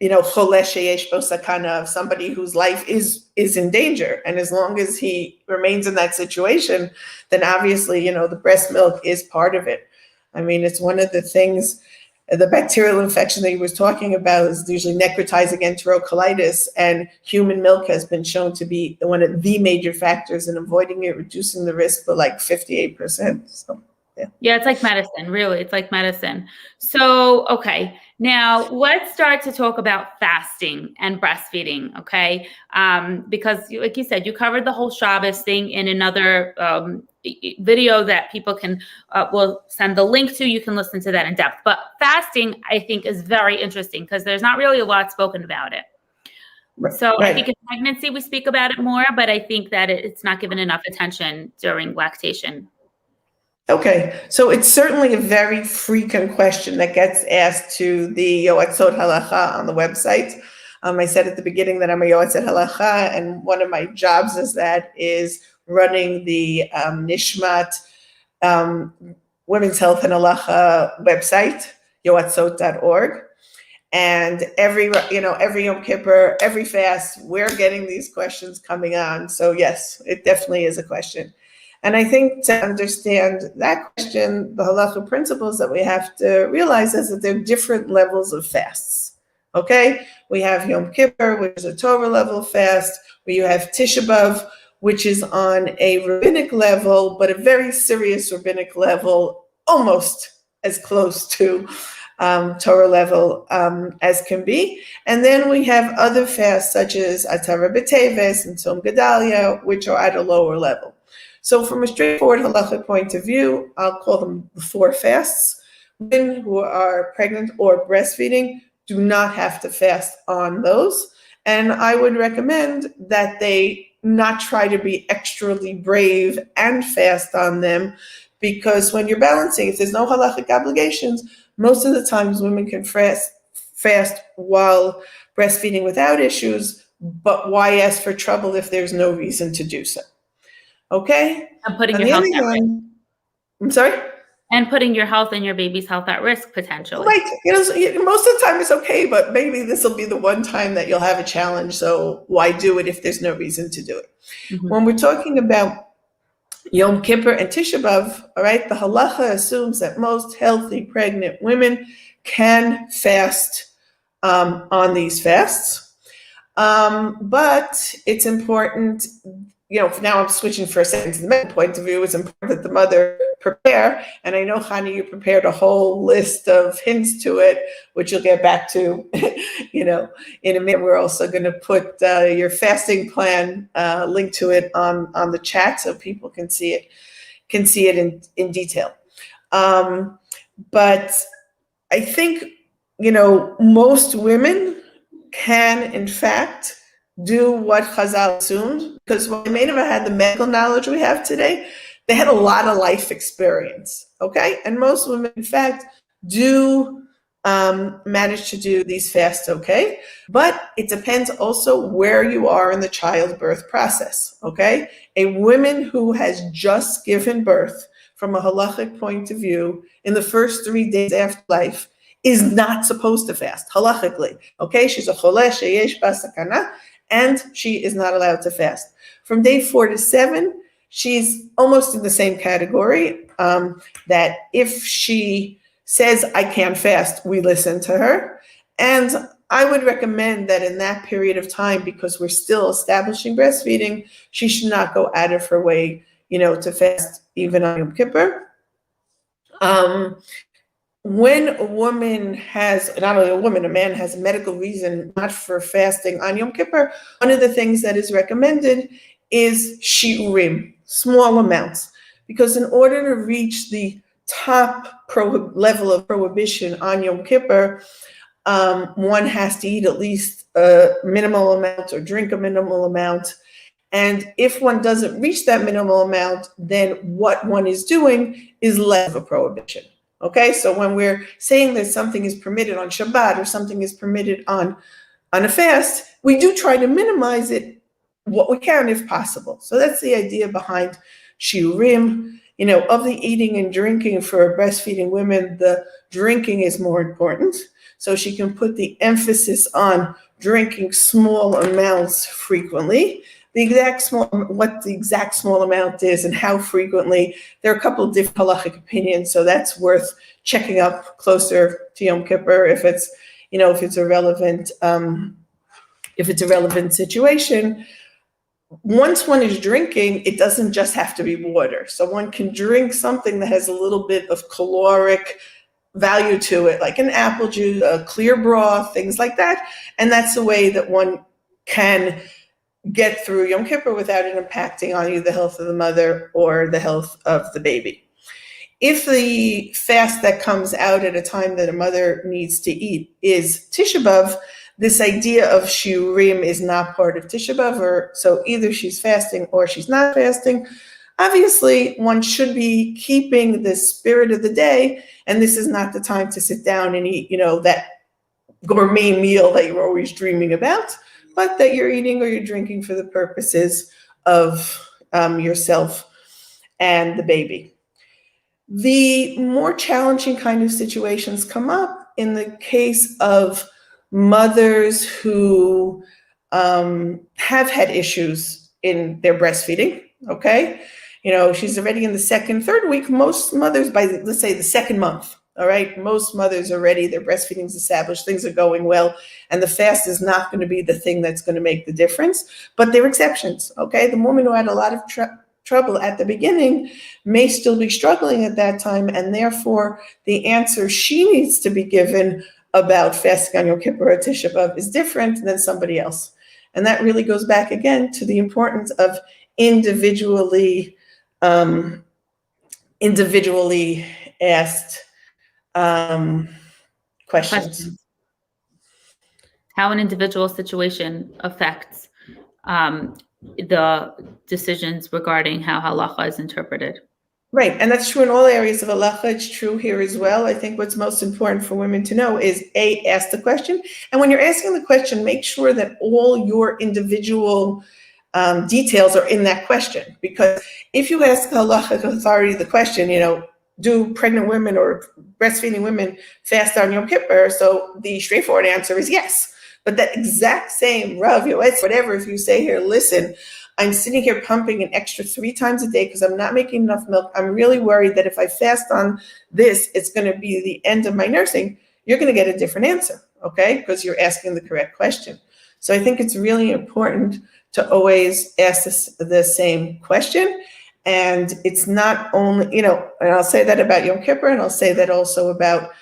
B: chole sheyesh bo sakana, of somebody whose life is in danger, and as long as he remains in that situation, then obviously, the breast milk is part of it. I mean, it's one of the things, the bacterial infection that he was talking about is usually necrotizing enterocolitis, and human milk has been shown to be one of the major factors in avoiding it, reducing the risk by like 58%. So,
A: yeah, it's like medicine, really. It's like medicine. So, okay. Now let's start to talk about fasting and breastfeeding, okay? Because like you said, you covered the whole Shabbos thing in another video that people can, will send the link to. You can listen to that in depth. But fasting, I think, is very interesting because there's not really a lot spoken about it. So I think in pregnancy, we speak about it more, but I think that it's not given enough attention during lactation.
B: Okay, so it's certainly a very frequent question that gets asked to the Yoatzot Halacha on the website. I said at the beginning that I'm a Yoatzot Halacha, and one of my jobs is running the Nishmat Women's Health and Halacha website, yoatzot.org. And every Yom Kippur, every fast, we're getting these questions coming on. So yes, it definitely is a question. And I think to understand that question, the halacha principles that we have to realize is that there are different levels of fasts. Okay, we have Yom Kippur, which is a Torah level fast, where you have Tisha B'Av, which is on a rabbinic level, but a very serious rabbinic level, almost as close to Torah level as can be. And then we have other fasts such as Atara B'Teves and Tzom Gedalia, which are at a lower level. So from a straightforward halachic point of view, I'll call them the 4 fasts. Women who are pregnant or breastfeeding do not have to fast on those. And I would recommend that they not try to be extremely brave and fast on them, because when you're balancing, if there's no halachic obligations, most of the times women can fast while breastfeeding without issues, but why ask for trouble if there's no reason to do so? Okay?
A: And putting
B: On
A: your
B: the
A: health
B: other
A: at risk.
B: hand, I'm sorry?
A: And putting your health and your baby's health at risk, potentially.
B: Right. Most of the time it's okay, but maybe this will be the one time that you'll have a challenge. So why do it if there's no reason to do it?
A: Mhm.
B: When we're talking about Yom Kippur and Tisha B'Av, all right, the halacha assumes that most healthy pregnant women can fast on these fasts. But it's important, now I'm switching for a second to the medical point of view. It's important that the mother prepare. And I know, Hani, you prepared a whole list of hints to it, which you'll get back to, in a minute. We're also going to put your fasting plan link to it on the chat so people can see it in detail. But I think, most women can, in fact, do what Chazal assumed, because when they may never had the medical knowledge we have today, they had a lot of life experience, okay? And most women, in fact, do manage to do these fasts, okay? But it depends also where you are in the childbirth process, okay? A woman who has just given birth, from a halachic point of view, in the first 3 days after life, is not supposed to fast, halachically, okay? She's a choleh sheyesh ba sakana, and she is not allowed to fast. From day 4 to 7, she's almost in the same category, that if she says, I can't fast, we listen to her. And I would recommend that in that period of time, because we're still establishing breastfeeding, she should not go out of her way, to fast even on Yom Kippur. When a woman has, not only a woman, a man has a medical reason not for fasting on Yom Kippur, one of the things that is recommended is shiurim, small amounts. Because in order to reach the top level of prohibition on Yom Kippur, one has to eat at least a minimal amount or drink a minimal amount. And if one doesn't reach that minimal amount, then what one is doing is less of a prohibition. Okay, so when we're saying that something is permitted on Shabbat or something is permitted on a fast, we do try to minimize it what we can if possible. So that's the idea behind shiurim. Of the eating and drinking for breastfeeding women, the drinking is more important. So she can put the emphasis on drinking small amounts frequently. What the exact small amount is and how frequently, there are a couple of different halachic opinions, so that's worth checking up closer to Yom Kippur if it's a relevant situation. Once one is drinking, it doesn't just have to be water. So one can drink something that has a little bit of caloric value to it, like an apple juice, a clear broth, things like that. And that's the way that one can get through Yom Kippur without it impacting on either the health of the mother or the health of the baby. If the fast that comes out at a time that a mother needs to eat is Tisha B'Av, this idea of shiurim is not part of Tisha B'Av, so either she's fasting or she's not fasting. Obviously, one should be keeping the spirit of the day, and this is not the time to sit down and eat, that gourmet meal that you're always dreaming about, but that you're eating or you're drinking for the purposes of yourself and the baby. The more challenging kind of situations come up in the case of mothers who have had issues in their breastfeeding, okay? She's already in the second, third week. Most mothers, by let's say the second month, all right, most mothers are ready, their breastfeeding's established, things are going well, and the fast is not going to be the thing that's going to make the difference, but there are exceptions, okay? The woman who had a lot of trouble at the beginning may still be struggling at that time, and therefore the answer she needs to be given about fasting on Yom Kippur or Tisha B'Av is different than somebody else. And that really goes back again to the importance of individually asked questions.
A: How an individual situation affects the decisions regarding how halacha is interpreted.
B: Right, and that's true in all areas of halacha. It's true here as well. I think what's most important for women to know is ask the question, and when you're asking the question, make sure that all your individual details are in that question. Because if you ask halachic authority the question, do pregnant women or breastfeeding women fast on Yom Kippur? So the straightforward answer is yes. But that exact same Rav, Yoetz, whatever, if you say here, listen, I'm sitting here pumping an extra 3 times a day because I'm not making enough milk. I'm really worried that if I fast on this, it's going to be the end of my nursing. You're going to get a different answer, okay? Because you're asking the correct question. So I think it's really important to always ask the same question. And it's not only, and I'll say that about Yom Kippur, and I'll say that also about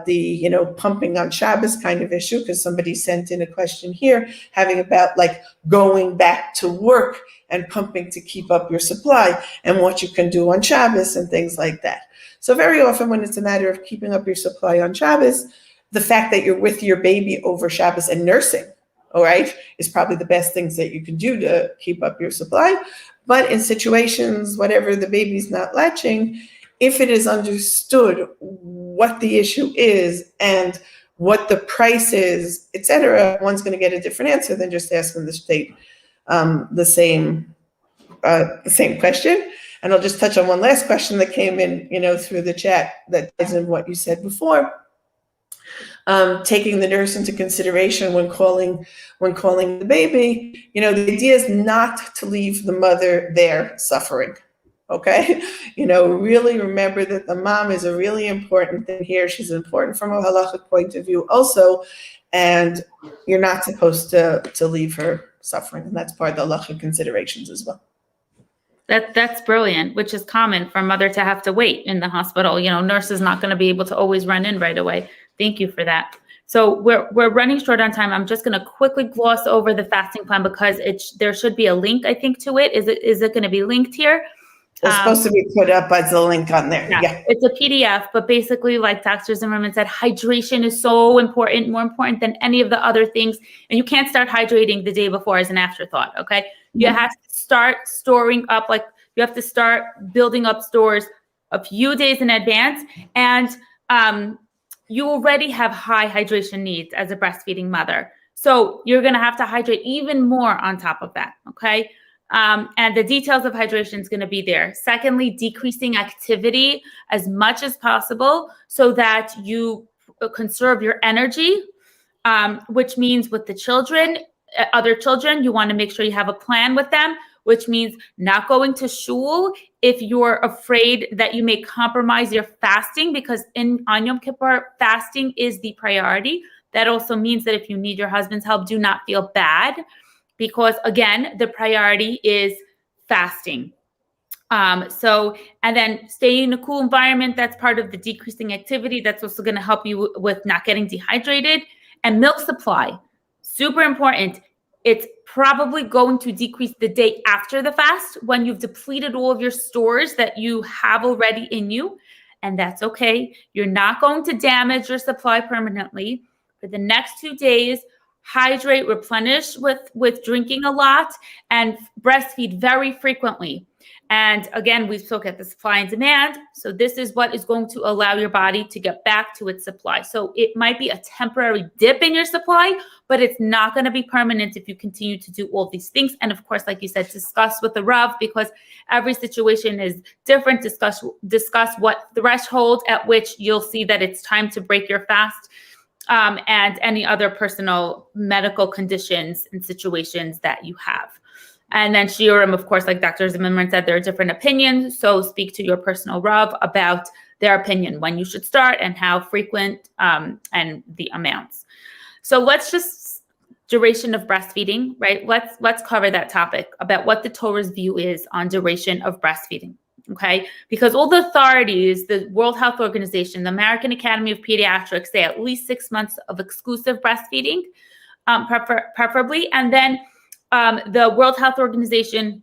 B: the, pumping on Shabbos kind of issue, because somebody sent in a question here having about like going back to work and pumping to keep up your supply and what you can do on Shabbos and things like that. So very often when it's a matter of keeping up your supply on Shabbos, the fact that you're with your baby over Shabbos and nursing, all right, is probably the best things that you can do to keep up your supply. But in situations, whatever, the baby's not latching, if it is understood what the issue is and what the price is, etc., one's going to get a different answer than just asking the same question. And I'll just touch on one last question that came in, through the chat that ties in what you said before. Taking the nurse into consideration when calling the baby, the idea is not to leave the mother there suffering. Okay, really remember that the mom is a really important thing here. She's important from a halachic point of view also, and you're not supposed to leave her suffering, and that's part of the halachic considerations as well.
A: That's brilliant, which is common for a mother to have to wait in the hospital. Nurse is not going to be able to always run in right away. Thank you for that. So we're running short on time. I'm just going to quickly gloss over the fasting plan because there should be a link, I think, to it. Is it going to be linked here?
B: It's supposed to be put up as a link on there. Yeah.
A: It's a PDF, but basically, like Dr. Zimmerman said, hydration is so important, more important than any of the other things. And you can't start hydrating the day before as an afterthought, okay? You have to start storing up, you have to start building up stores a few days in advance. And you already have high hydration needs as a breastfeeding mother. So you're going to have to hydrate even more on top of that, okay? And the details of hydration is going to be there. Secondly, decreasing activity as much as possible so that you conserve your energy, which means with the children, other children, you want to make sure you have a plan with them, which means not going to shul if you're afraid that you may compromise your fasting, because on Yom Kippur, fasting is the priority. That also means that if you need your husband's help, do not feel bad, because again, the priority is fasting. And then stay in a cool environment. That's part of the decreasing activity. That's also going to help you with not getting dehydrated. And milk supply, super important. It's probably going to decrease the day after the fast when you've depleted all of your stores that you have already in you. And that's okay. You're not going to damage your supply permanently. For the next 2 days, hydrate, replenish with drinking a lot, and breastfeed very frequently. And again, we spoke at the supply and demand. So this is what is going to allow your body to get back to its supply. So it might be a temporary dip in your supply, but it's not going to be permanent if you continue to do all these things. And of course, like you said, discuss with the Rav, because every situation is different. Discuss what threshold at which you'll see that it's time to break your fast. And any other personal medical conditions and situations that you have. And then shiurim, of course, like Dr. Zimmerman said, there are different opinions. So speak to your personal Rav about their opinion, when you should start and how frequent, and the amounts. So let's just duration of breastfeeding, right? Let's cover that topic about what the Torah's view is on duration of breastfeeding. Okay, because all the authorities, the World Health Organization, the American Academy of Pediatrics, say at least 6 months of exclusive breastfeeding, preferably. And then the World Health Organization,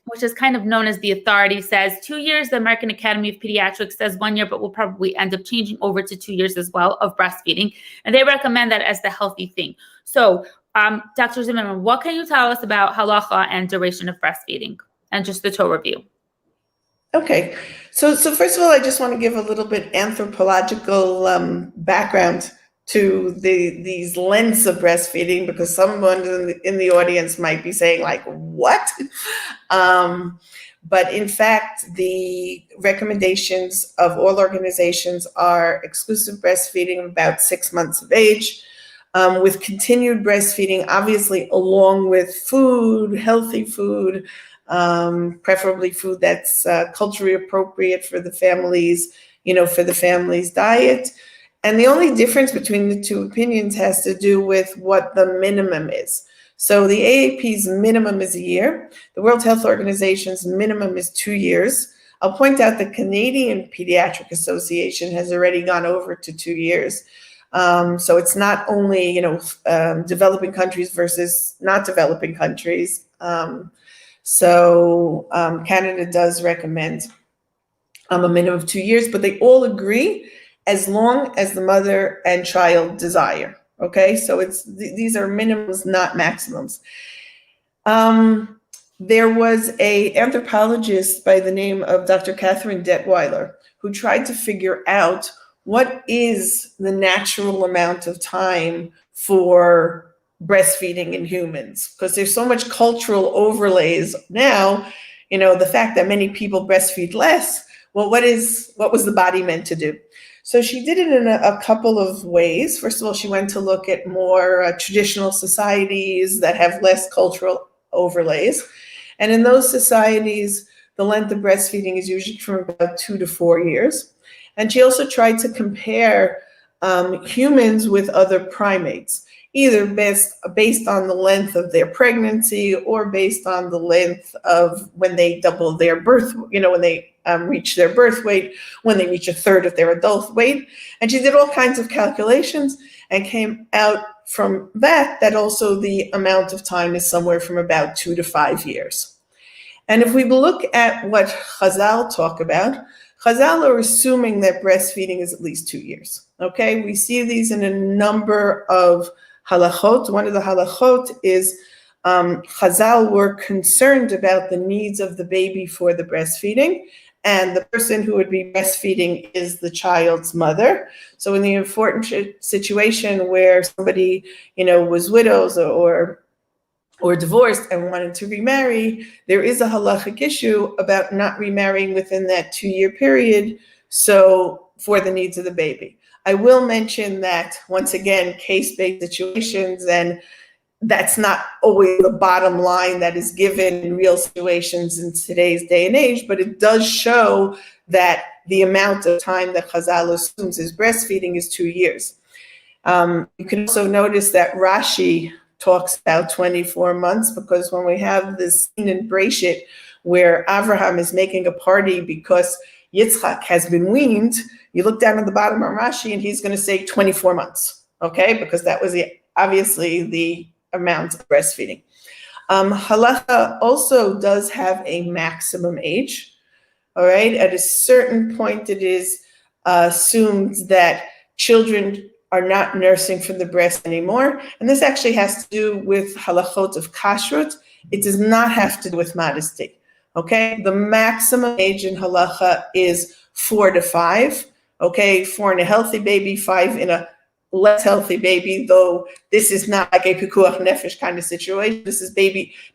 A: which is kind of known as the authority, says 2 years. The American Academy of Pediatrics says 1 year, but will probably end up changing over to 2 years as well of breastfeeding. And they recommend that as the healthy thing. So Dr. Zimmerman, what can you tell us about halacha and duration of breastfeeding and just the Torah view?
B: Okay, so first of all, I just want to give a little bit anthropological background to these lengths of breastfeeding, because someone in the audience might be saying like, "What?" Um, but in fact, the recommendations of all organizations are exclusive breastfeeding about 6 months of age, with continued breastfeeding, obviously along with food, healthy food, preferably food that's culturally appropriate for the families, for the family's diet. And the only difference between the two opinions has to do with what the minimum is. So the AAP's minimum is a year. The World Health Organization's minimum is 2 years. I'll point out the Canadian Pediatric Association has already gone over to 2 years. So it's not only, developing countries versus not developing countries. Canada does recommend a minimum of 2 years, but they all agree as long as the mother and child desire. Okay, so these are minimums, not maximums. There was an anthropologist by the name of Dr. Catherine Detweiler who tried to figure out what is the natural amount of time for breastfeeding in humans, because there's so much cultural overlays now. The fact that many people breastfeed less. Well, what was the body meant to do? So she did it in a couple of ways. First of all, she went to look at more traditional societies that have less cultural overlays. And in those societies, the length of breastfeeding is usually from about 2 to 4 years. And she also tried to compare humans with other primates, either based on the length of their pregnancy or based on the length of when they double their birth, when they reach their birth weight, when they reach a third of their adult weight. And she did all kinds of calculations and came out from that also the amount of time is somewhere from about 2 to 5 years. And if we look at what Chazal talk about, Chazal are assuming that breastfeeding is at least 2 years. Okay, we see these in a number of halachot. One of the halachot is Chazal were concerned about the needs of the baby for the breastfeeding, and the person who would be breastfeeding is the child's mother. So in the unfortunate situation where somebody, was widows or divorced and wanted to remarry, there is a halachic issue about not remarrying within that 2-year period, so for the needs of the baby. I will mention that, once again, case-based situations, and that's not always the bottom line that is given in real situations in today's day and age, but it does show that the amount of time that Chazal assumes is breastfeeding is 2 years. You can also notice that Rashi talks about 24 months, because when we have this scene in Breshit where Avraham is making a party because Yitzchak has been weaned, you look down at the bottom of Rashi and he's going to say 24 months, okay? Because that was obviously the amount of breastfeeding. Halacha also does have a maximum age, all right? At a certain point, it is assumed that children are not nursing from the breast anymore. And this actually has to do with halachot of kashrut. It does not have to do with modesty, okay? The maximum age in halacha is 4 to 5, okay? 4 in a healthy baby, 5 in a less healthy baby, though this is not like a pikuach nefesh kind of situation. This is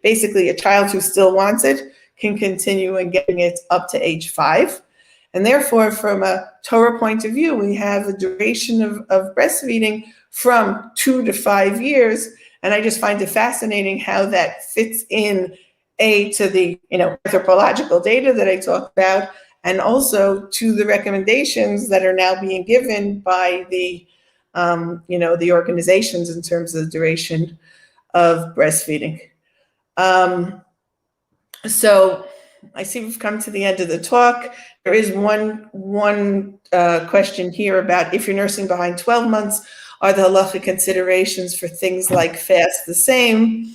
B: basically a child who still wants it can continue and getting it up to age 5. And therefore, from a Torah point of view, we have a duration of breastfeeding from 2 to 5 years. And I just find it fascinating how that fits in to the anthropological data that I talked about, and also to the recommendations that are now being given by the the organizations in terms of the duration of breastfeeding. So I see we've come to the end of the talk. There is one question here about, if you're nursing behind 12 months, are the halachic considerations for things like fast the same?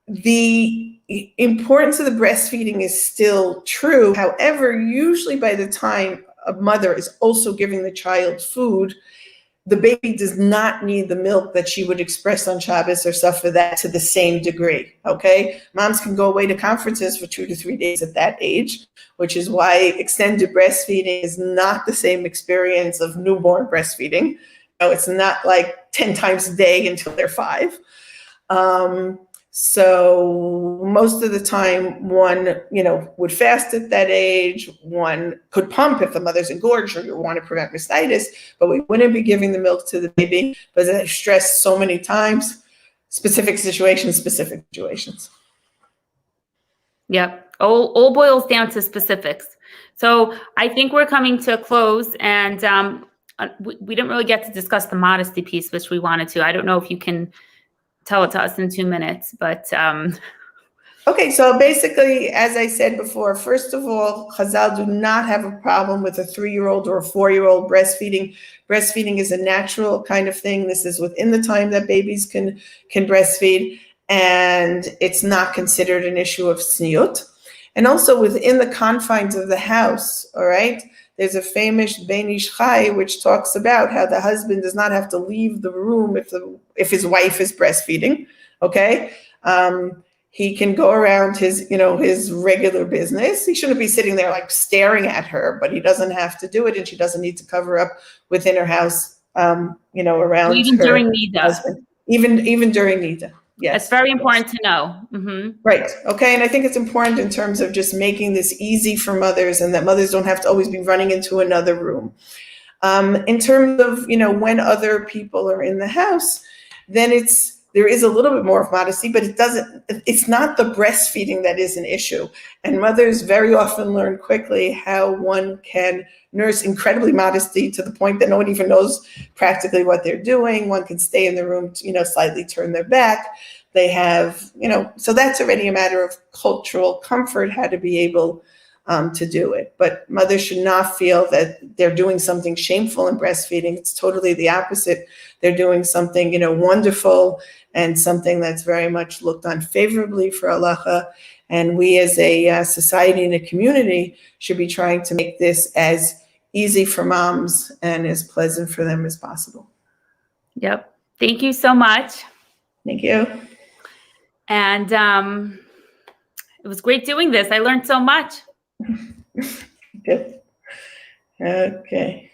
B: The importance of the breastfeeding is still true. However, usually by the time a mother is also giving the child food, the baby does not need the milk that she would express on Shabbos or suffer that to the same degree, okay? Moms can go away to conferences for 2 to 3 days at that age, which is why extended breastfeeding is not the same experience of newborn breastfeeding. It's not like 10 times a day until they're 5. So most of the time one, would fast at that age. One could pump if the mother's engorged or you want to prevent mastitis, but we wouldn't be giving the milk to the baby. But as I've stressed so many times, specific situations.
A: Yep. All boils down to specifics. So I think we're coming to a close, and we didn't really get to discuss the modesty piece, which we wanted to. I don't know if you can tell it to us in 2 minutes, but
B: okay, so basically, as I said before, first of all, Chazal do not have a problem with a 3-year-old or a 4-year-old breastfeeding. Breastfeeding is a natural kind of thing. This is within the time that babies can breastfeed, and it's not considered an issue of tzniut. And also within the confines of the house, all right? There's a famous Ben Ish Chai which talks about how the husband does not have to leave the room if his wife is breastfeeding, okay? He can go around his regular business. He shouldn't be sitting there like staring at her, but he doesn't have to do it, and she doesn't need to cover up within her house, around
A: even
B: her
A: during Nida.
B: husband. Even during Nida. Yes.
A: It's very important to know. Mm-hmm.
B: Right. Okay. And I think it's important in terms of just making this easy for mothers, and that mothers don't have to always be running into another room. In terms of, when other people are in the house, then there is a little bit more of modesty, but it's not the breastfeeding that is an issue. And mothers very often learn quickly how one can nurse incredibly modesty to the point that no one even knows practically what they're doing. One can stay in the room, slightly turn their back. They have, so that's already a matter of cultural comfort, how to be able to do it. But mothers should not feel that they're doing something shameful in breastfeeding. It's totally the opposite. They're doing something, wonderful, and something that's very much looked on favorably for halacha. And we as a society and a community should be trying to make this as easy for moms and as pleasant for them as possible.
A: Yep. Thank you so much.
B: Thank you.
A: And it was great doing this. I learned so much.
B: Good. Okay.